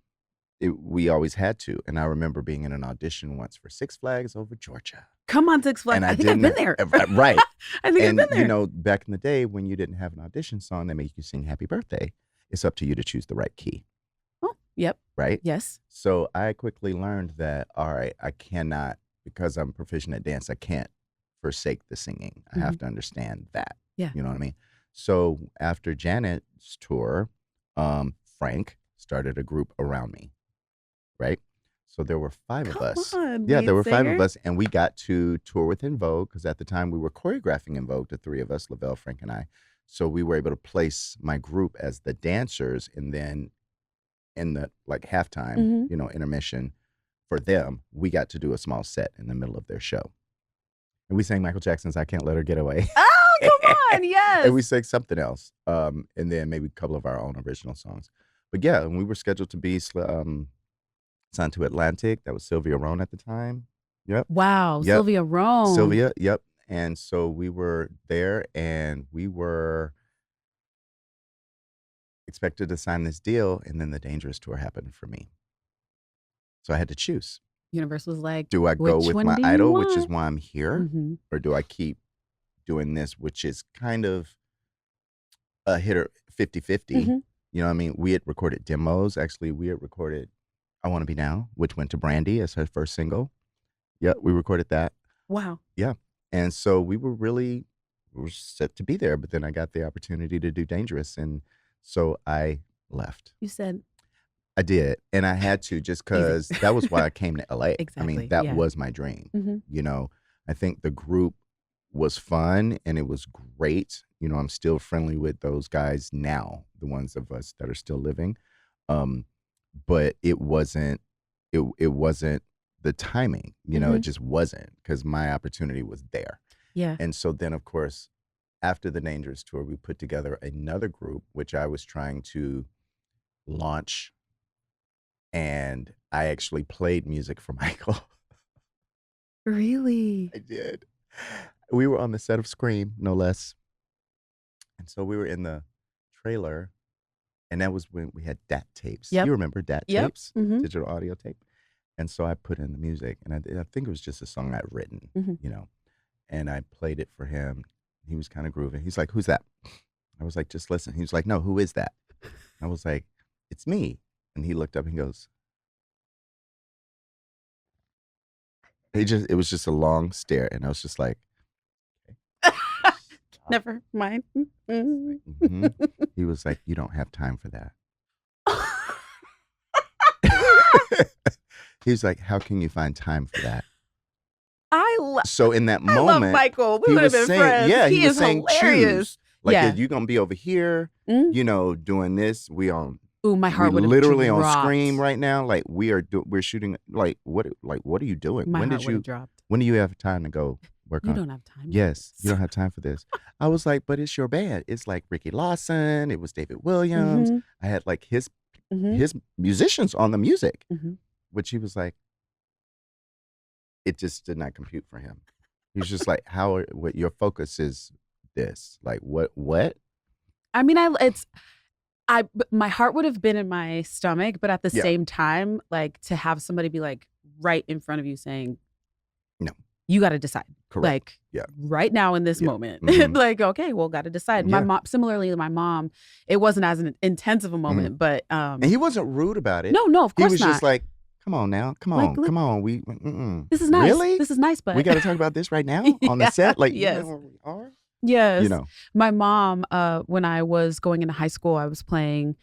we always had to. And I remember being in an audition once for Six Flags Over Georgia. Come on, Six Flags. I think I've been there. Right. I think I've been there. You know, back in the day when you didn't have an audition song, they make you sing Happy Birthday. It's up to you to choose the right key. Oh, yep. Right? Yes. So I quickly learned that, all right, I cannot, because I'm proficient at dance, I can't forsake the singing. I have to understand that. Yeah. You know what I mean? So after Janet's tour, Frank started a group around me. Right? So there were 5 of us. There were 5 of us, and we got to tour with En Vogue because at the time we were choreographing En Vogue, the 3 of us, Lavelle, Frank, and I. So we were able to place my group as the dancers, and then in the like halftime, you know, intermission for them, we got to do a small set in the middle of their show. And we sang Michael Jackson's I Can't Let Her Get Away. Oh, come on, yes. And we sang something else, and then maybe a couple of our own original songs. But yeah, and we were scheduled to be signed to Atlantic. That was Sylvia Rhone at the time. Yep. Wow, yep. Sylvia Rhone. Sylvia, yep. And so we were there, and we were expected to sign this deal, and then the Dangerous tour happened for me. So I had to choose. Universe was like, Do I go which with one my do you idol, which is want? why I'm here, Mm-hmm. or do I keep doing this, which is kind of a hitter 50-50? Mm-hmm. You know what I mean? We had recorded demos. Actually, we had recorded I Want to Be Now, which went to Brandy as her first single. Yeah, we recorded that. Wow. Yeah. And so we were set to be there, but then I got the opportunity to do Dangerous. And so I left. You said I did. And I had to just easy. because that was why I came to LA. I mean, Exactly. that Yeah. was my dream. Mm-hmm. You know, I think the group was fun and it was great. You know, I'm still friendly with those guys now, the ones of us that are still living. Um, but it wasn't the timing, you know, Mm-hmm. it just wasn't because my opportunity was there. Yeah. And so then, of course, after the Dangerous tour, we put together another group, which I was trying to launch. And I actually played music for Michael. Really? I did. We were on the set of Scream, no less. And so we were in the trailer, and that was when we had DAT tapes. Yep. You remember DAT Yep. tapes, Mm-hmm. digital audio tape? And so I put in the music, and I think it was just a song I'd written, Mm-hmm. you know, and I played it for him. He was kind of grooving. He's like, "Who's that?" I was like, "Just listen." He was like, "No, who is that?" I was like, "It's me." And he looked up and he goes, it was just a long stare, and I was just like, Never mind. Mm-hmm. mm-hmm. He was like, "You don't have time for that." He was like, "How can you find time for that?" So in that I love moment, Michael. We he would have was been saying, friends. yeah, he was is saying, hilarious. choose. Like, Yeah. you're gonna be over here, Mm. you know, doing this. Ooh, my heart would have literally dropped. on Scream right now. Like we're shooting. Like what are you doing? My heart would have dropped. When do you have time to go work You on? don't have time. Yes, for you don't have time for this. I was like, but it's your band. It's like Ricky Lawson. It was David Williams. Mm-hmm. I had like his Mm-hmm. musicians on the music, Mm-hmm. which he was like, it just did not compute for him. He was just like, what your focus is this? Like what? I mean, my heart would have been in my stomach, but at the Yeah. same time, like to have somebody be like right in front of you saying, No. You got to decide. Correct. Like Yeah. right now in this moment. Mhm. Like, okay, well, got to decide. My Yeah. mom, similarly to my mom, it wasn't as an intense of a moment, but And he wasn't rude about it. no, of course He was not. just like, come on now, come Like, on, look, come on. This is nice. Really? This is nice, but We got to talk about this right now on the Yeah, set. Like, yes. you know where we are. Yes. You know. My mom, when I was going into high school, I was playing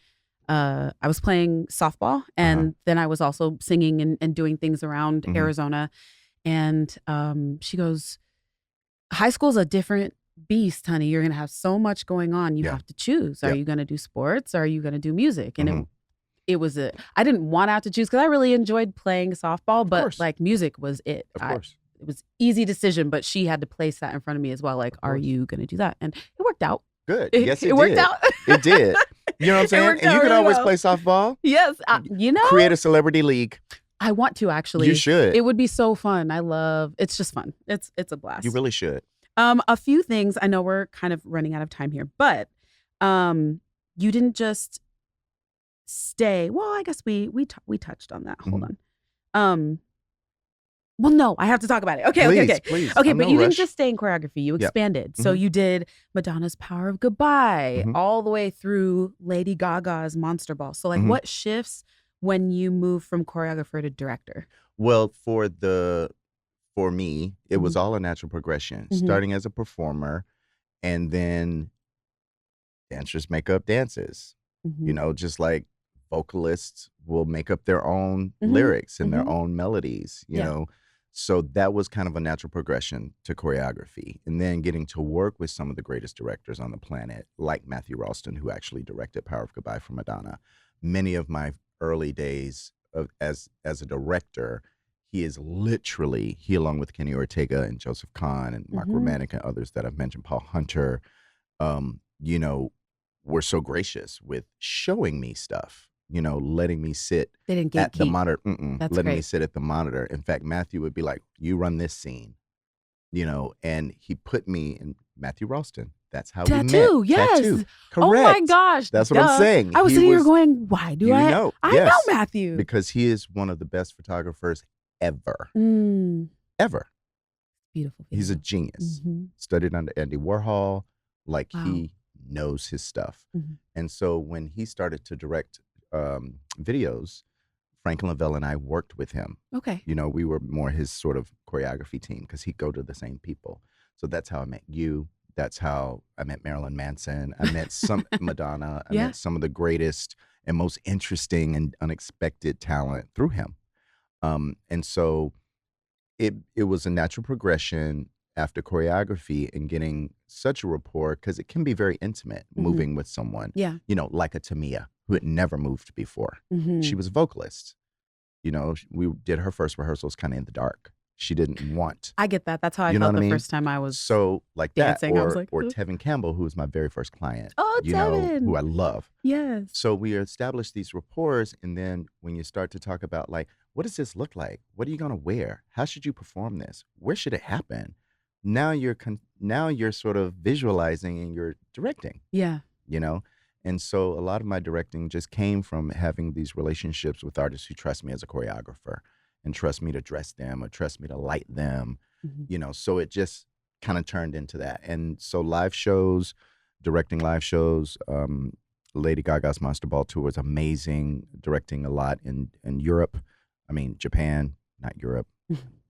softball, and then I was also singing and doing things around Arizona. And she goes, high school's a different beast, honey. You're gonna have so much going on. You have to choose. Are you gonna do sports or are you gonna do music? And it was I didn't want to have to choose because I really enjoyed playing softball, but like music was it. Of course. It was easy decision, but she had to place that in front of me as well. Like, are you gonna do that? And it worked out. Good. Yes, it worked did. out. It did. You know what I'm saying? And you could always play softball. Yes. You know, create a celebrity league. I want to actually. You should. It would be so fun. It's just fun. It's a blast. You really should. A few things. I know we're kind of running out of time here, but you didn't just stay. Well, I guess we touched on that. Hold on. Well, no, I have to talk about it. Okay, Please. Okay, but you rush. didn't just stay in choreography. You expanded. So you did Madonna's Power of Goodbye all the way through Lady Gaga's Monster Ball. So like what shifts when you move from choreographer to director? Well, for me, it was all a natural progression, starting as a performer and then dancers make up dances. You know, just like vocalists will make up their own lyrics and their own melodies, you know. So that was kind of a natural progression to choreography. And then getting to work with some of the greatest directors on the planet, like Matthew Ralston, who actually directed Power of Goodbye for Madonna. Many of my early days as a director, he along with Kenny Ortega and Joseph Kahn and Mark Romanek and others that I've mentioned, Paul Hunter, you know, were so gracious with showing me stuff. You know, letting me sit at the monitor. Letting me sit at the monitor. In fact, Matthew would be like, "You run this scene," you know, and he put me in Matthew Ralston. That's how we met. Tattoo, yes. Tattoo. Oh my Correct. gosh. That's what I'm saying. I was He sitting here was- going, why do You I? know, I yes. know Matthew. Because he is one of the best photographers ever. Ever. Beautiful. He's a genius. Studied under Andy Warhol. Like, he knows his stuff. And so when he started to direct videos, Franklin Lavelle and I worked with him. Okay. You know, we were more his sort of choreography team because he'd go to the same people. So that's how I met you. That's how I met Marilyn Manson. I met some Madonna. I met some of the greatest and most interesting and unexpected talent through him. And so it was a natural progression after choreography and getting such a rapport, because it can be very intimate moving with someone. Yeah. You know, like a Tamia, who had never moved before. She was a vocalist. You know, we did her first rehearsals kind of in the dark. She didn't want. I get that. That's how I felt the first time I was so like dancing. that. I was like, or Tevin Campbell, who was my very first client. Oh, you Tevin. know, who I love. Yes. So we established these rapports, and then when you start to talk about, like, what does this look like? What are you gonna wear? How should you perform this? Where should it happen? Now you're sort of visualizing and you're directing. Yeah. You know. And so a lot of my directing just came from having these relationships with artists who trust me as a choreographer and trust me to dress them or trust me to light them, you know, so it just kind of turned into that. And so live shows, directing live shows, Lady Gaga's Monster Ball tour was amazing, directing a lot in Europe. I mean, Japan, not Europe.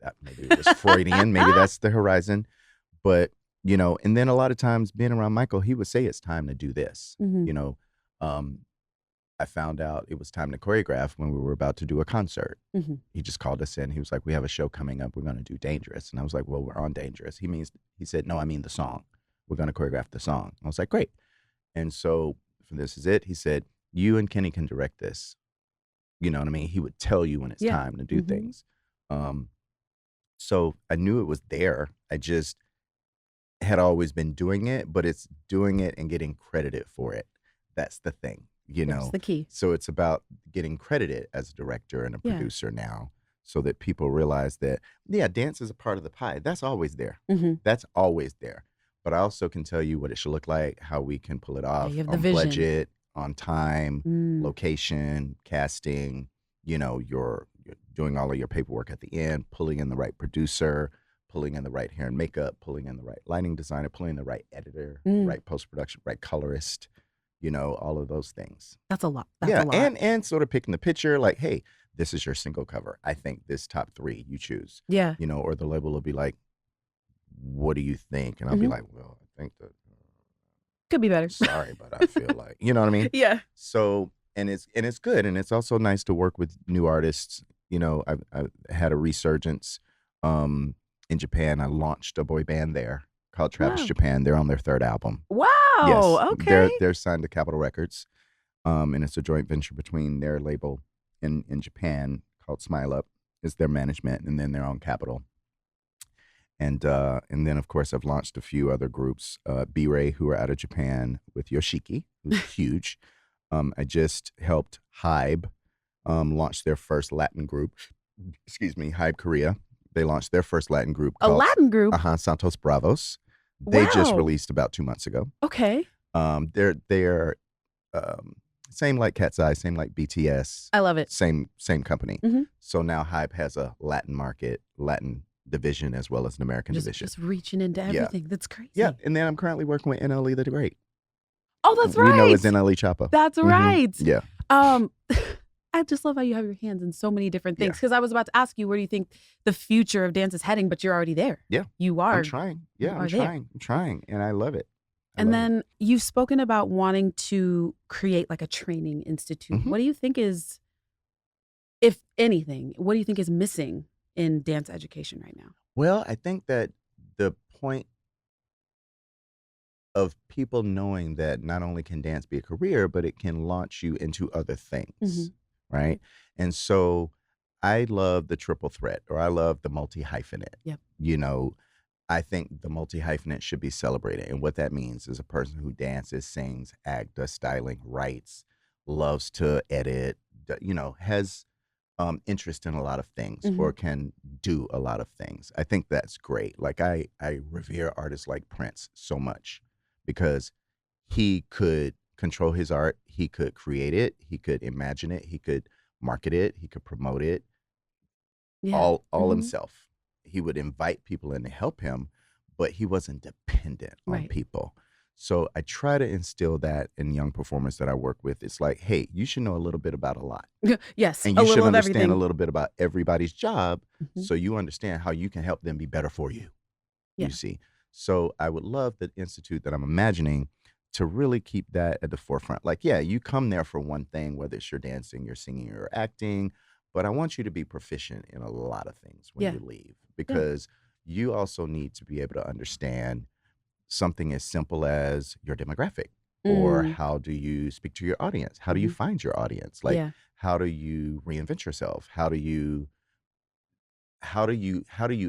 That maybe it was Freudian, maybe that's the horizon. But you know, and then a lot of times being around Michael, he would say it's time to do this. You know, I found out it was time to choreograph when we were about to do a concert. He just called us in. He was like, we have a show coming up. We're going to do Dangerous. And I was like, well, we're on Dangerous. He said, no, I mean the song. We're going to choreograph the song. I was like, great. And so for This Is It, he said, you and Kenny can direct this. You know what I mean? He would tell you when it's time to do things. So I knew it was there. I just had always been doing it, but it's doing it and getting credited for it. That's the thing, you know. That's the key. So it's about getting credited as a director and a producer now, so that people realize that, yeah, dance is a part of the pie. That's always there. That's always there. But I also can tell you what it should look like, how we can pull it off, you have the on vision. budget, on time, location, casting. You know, you're doing all of your paperwork at the end, pulling in the right producer, pulling in the right hair and makeup, pulling in the right lighting designer, pulling in the right editor, right post-production, right colorist, you know, all of those things. That's a lot. That's a lot. And sort of picking the picture, like, hey, this is your single cover. I think this top 3 you choose. Yeah. You know, or the label will be like, what do you think? And I'll be like, well, I think that could be better. Sorry, but I feel like, you know what I mean? Yeah. So, and it's good, and it's also nice to work with new artists. You know, I've had a resurgence in Japan. I launched a boy band there called Travis Japan. They're on their 3rd album. Wow. Yes. Okay. They're signed to Capitol Records. And it's a joint venture between their label in Japan called Smile Up is their management, and then they're on Capitol. And then of course I've launched a few other groups, B-Ray, who are out of Japan, with Yoshiki, who's huge. I just helped Hybe launch their first Latin group. Excuse me, Hybe Korea. They launched their first Latin group. A Latin group? Santos Bravos. They just Wow. released about 2 months ago. Okay. They're same like Cat's Eye, same like BTS. I love it. Same company. So now Hybe has a Latin market, Latin division, as well as an American division. Just reaching into everything. That's crazy. Yeah, and then I'm currently working with NLE the Great. Oh, that's right. We know it's NLE Choppa. That's right. Yeah. I just love how you have your hands in so many different things, because I was about to ask you, where do you think the future of dance is heading? But you're already there. Yeah. You are. I'm trying. Yeah, I'm trying. And I love it. And then you've spoken about wanting to create like a training institute. What do you think is, if anything, what do you think is missing in dance education right now? Well, I think that the point of people knowing that not only can dance be a career, but it can launch you into other things, right? And so I love the triple threat, or I love the multi-hyphenate. Yep. You know, I think the multi-hyphenate should be celebrated. And what that means is a person who dances, sings, acts, does styling, writes, loves to edit, you know, has interest in a lot of things, or can do a lot of things. I think that's great. Like I revere artists like Prince so much, because he could control his art, he could create it, he could imagine it, he could market it, he could promote it, Yeah. all himself. He would invite people in to help him, but he wasn't dependent on Right. people. So I try to instill that in young performers that I work with. It's like, hey, you should know a little bit about a lot. Yes, And a you should little of understand a everything. little bit about everybody's job, Mhm. so you understand how you can help them be better for you. Yeah. You see. So I would love the institute that I'm imagining to really keep that at the forefront. Like, yeah, you come there for one thing, whether it's your dancing, your singing, or acting, but I want you to be proficient in a lot of things when Yeah. you leave, because you also need to be able to understand something as simple as your demographic, or Mm. how do you speak to your audience? How do you Mhm. find your audience? Like, Yeah. how do you reinvent yourself? How do you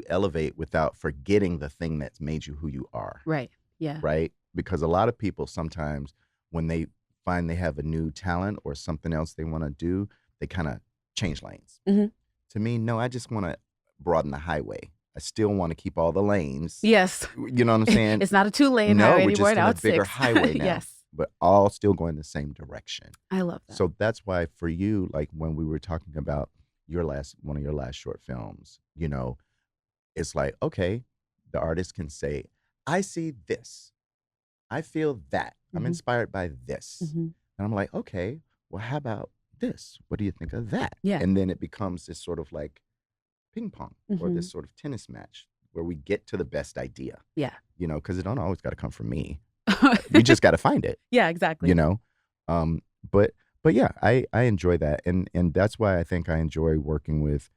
elevate without forgetting the thing that's made you who you are, Right. Yeah. right? Because a lot of people sometimes, when they find they have a new talent or something else they want to do, they kind of change lanes. Mhm. To me, no, I just want to broaden the highway. I still want to keep all the lanes. Yes. You know what I'm saying? It's not a 2-lane No, highway we're anymore. just in Now a it's bigger 6. highway now, Yes. but all still going the same direction. I love that. So that's why for you, like when we were talking about one of your last short films, it's like, okay, the artist can say, I see this. I feel that. I'm Mhm. inspired by this. Mhm. And I'm like, okay, well, how about this? What do you think of that? Yeah. And then it becomes this sort of like ping pong, or this Mhm. sort of tennis match where we get to the best idea, Yeah. because it don't always got to come from me. We just got to find it, Yeah, you exactly. know? Um, but yeah, I enjoy that. And that's why I think I enjoy working with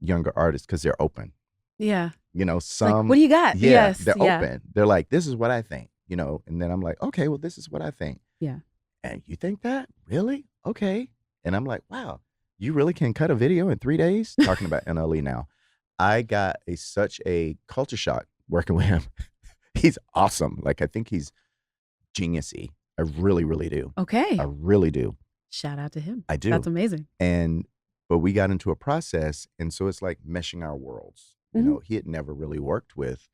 younger artists, because they're open. Yeah. Like, what Some, do you got? yeah, Yes. they're Yeah. open. They're like, this is what I think, and then I'm like, okay, well, this is what I think. Yeah. And you think that? Really? Okay. And I'm like, wow, you really can cut a video in 3 days? Talking about NLE now. I got such a culture shock working with him. He's awesome. Like, I think he's geniusy. I really, really do. Okay. I really do. Shout out to him. I do. That's amazing. But we got into a process, and so it's like meshing our worlds. Mhm. He had never really worked with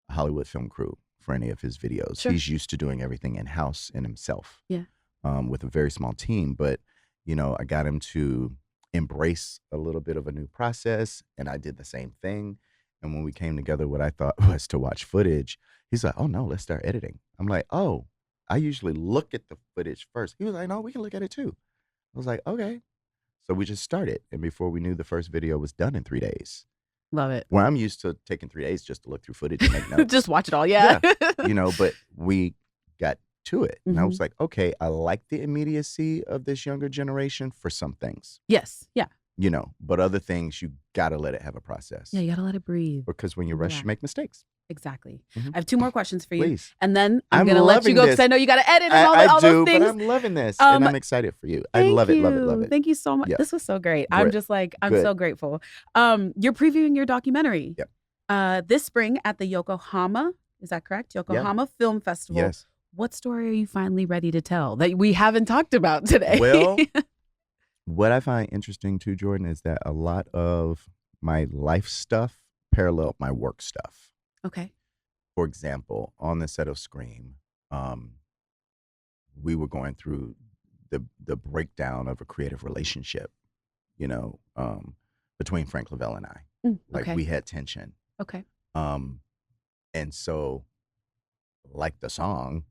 a Hollywood film crew for any of his videos. Sure. He's used to doing everything in-house and himself. Yeah. With a very small team. But, I got him to embrace a little bit of a new process, and I did the same thing. And when we came together, what I thought was to watch footage, he's like, oh no, let's start editing. I'm like, oh, I usually look at the footage first. He was like, no, we can look at it too. I was like, okay. So we just started. And before we knew, the first video was done in 3 days. Love it. Where I'm used to taking 3 days just to look through footage and make notes. Just watch it all. Yeah. But we got to it. And I was Mhm. like, okay, I like the immediacy of this younger generation for some things, Yes. Yeah. but other things, you got to let it have a process. Yeah. You got to let it breathe. Because when you And rush, relax. you make mistakes. Exactly. Mhm. I have 2 more questions for you. Please. And then I'm I'm going to let you loving go because this. I know you got to edit and all, I all do, those things. but I'm loving this. And I'm excited for you. I love it, love it, love Thank you. it. Thank you so much. Yeah. This was so great. I'm Great. just like, I'm Good. so grateful. You're previewing your documentary. Yep. This spring at the Yokohama, is that correct? Yokohama Film Festival. Yes. What story are you finally ready to tell that we haven't talked about today? Well, what I find interesting too, Jordin, is that a lot of my life stuff paralleled my work stuff. Okay. For example, on the set of Scream, we were going through the breakdown of a creative relationship, between Frank Lavelle and I. Like, okay. we had tension. Okay. And so, like the song,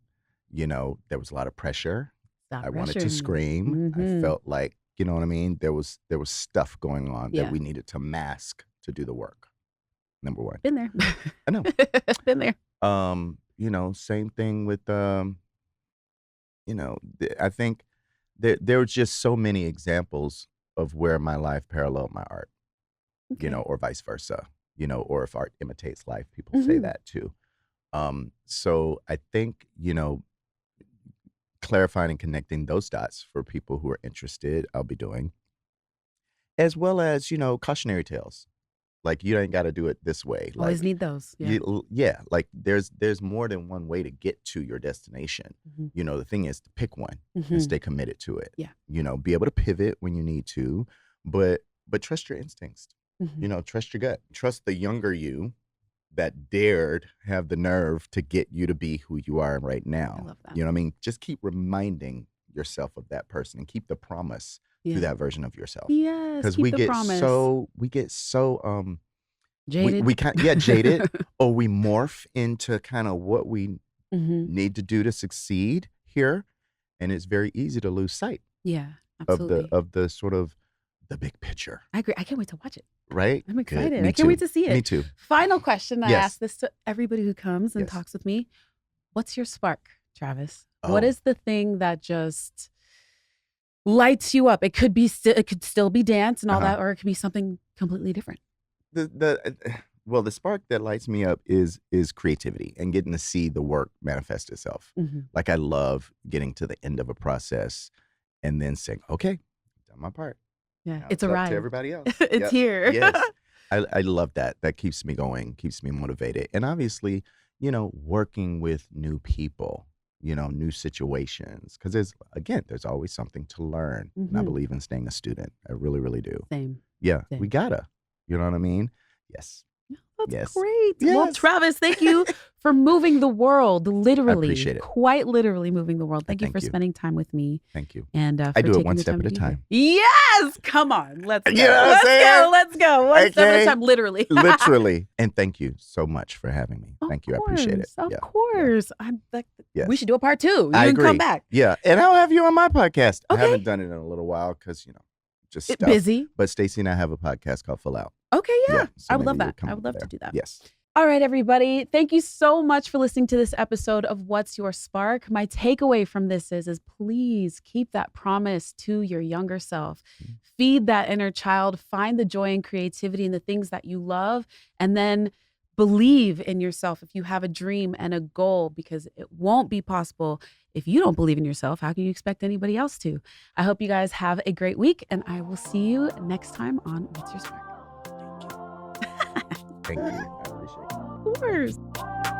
there was a lot of pressure. Stop I wanted to pressuring me. scream. I Mhm. felt like, you know what I mean? There was stuff going on Yeah. that we needed to mask to do the work. Number one. Been there. I know. Been there. Same thing with I think there were just so many examples of where my life paralleled my art, Okay. or vice versa, or if art imitates life, people say Mhm. that too. So I think, clarifying and connecting those dots for people who are interested, I'll be doing, as well as, cautionary tales. Like, you ain't got to do it this way. Always Like, need those. Yeah. like there's more than one way to get to your destination. Mhm. The thing is to pick one and Mhm. stay committed to it. Yeah. Be able to pivot when you need to, but trust your instincts. Mhm. Trust your gut. Trust the younger you that dared have the nerve to get you to be who you are right now. I love that. You know what I mean? Just keep reminding yourself of that person and keep the promise to that version of yourself. Yes, Because keep we the get promise. so Jaded. we kind jaded, or we morph into kind of what we need to do to succeed here, and it's very easy to lose sight Yeah, absolutely. of the sort of the big picture. I agree. I can't wait to watch it. Right? I'm excited. Me I can't wait too. to see it. Me too. Final question. I Yes. ask this to everybody who comes and Yes. talks with me. What's your spark, Travis? What Oh. is the thing that just lights you up? It could be it could still be dance and all that, or it could be something completely different. Well, the spark that lights me up is creativity and getting to see the work manifest itself. Like, I love getting to the end of a process and then saying, "Okay, done my part. Yeah, Now it's up arrived. to everybody else." It's Yep. here. Yes. I love that. That keeps me going, keeps me motivated. And obviously, working with new people, new situations. Because there's always something to learn. And I believe in staying a student. I really, really do. Same. Yeah, Same. we gotta. You know what I mean? Yes. That's Yes. great. Well, Yes. Travis, thank you for moving the world, literally. appreciate it. Quite literally moving the world. Thank you Thank for you. spending time with me. Thank you. And for I do it taking one the step time at a to be here. time. Yes, come on, let's go. You know what I'm Let's saying? go. Let's go. One step at a Okay. time, literally. Literally. And thank you so much for having me. Of Thank you. I appreciate it. course, Of Yeah. course. I'm like, Yes. we should do a part 2. You I can agree. come back. Yeah. And I'll have you on my podcast. I Okay. haven't done it in a little while because, just stuff. Busy. But Stacey and I have a podcast called Full Out. Okay, yeah. So I would maybe love you'll that. come I would over love to there. do that. Yes. All right, everybody. Thank you so much for listening to this episode of What's Your Spark. My takeaway from this is please keep that promise to your younger self. Feed that inner child. Find the joy and creativity in the things that you love. And then believe in yourself if you have a dream and a goal, because it won't be possible if you don't believe in yourself. How can you expect anybody else to? I hope you guys have a great week, and I will see you next time on What's Your Spark. Thank you. I appreciate it. Of course.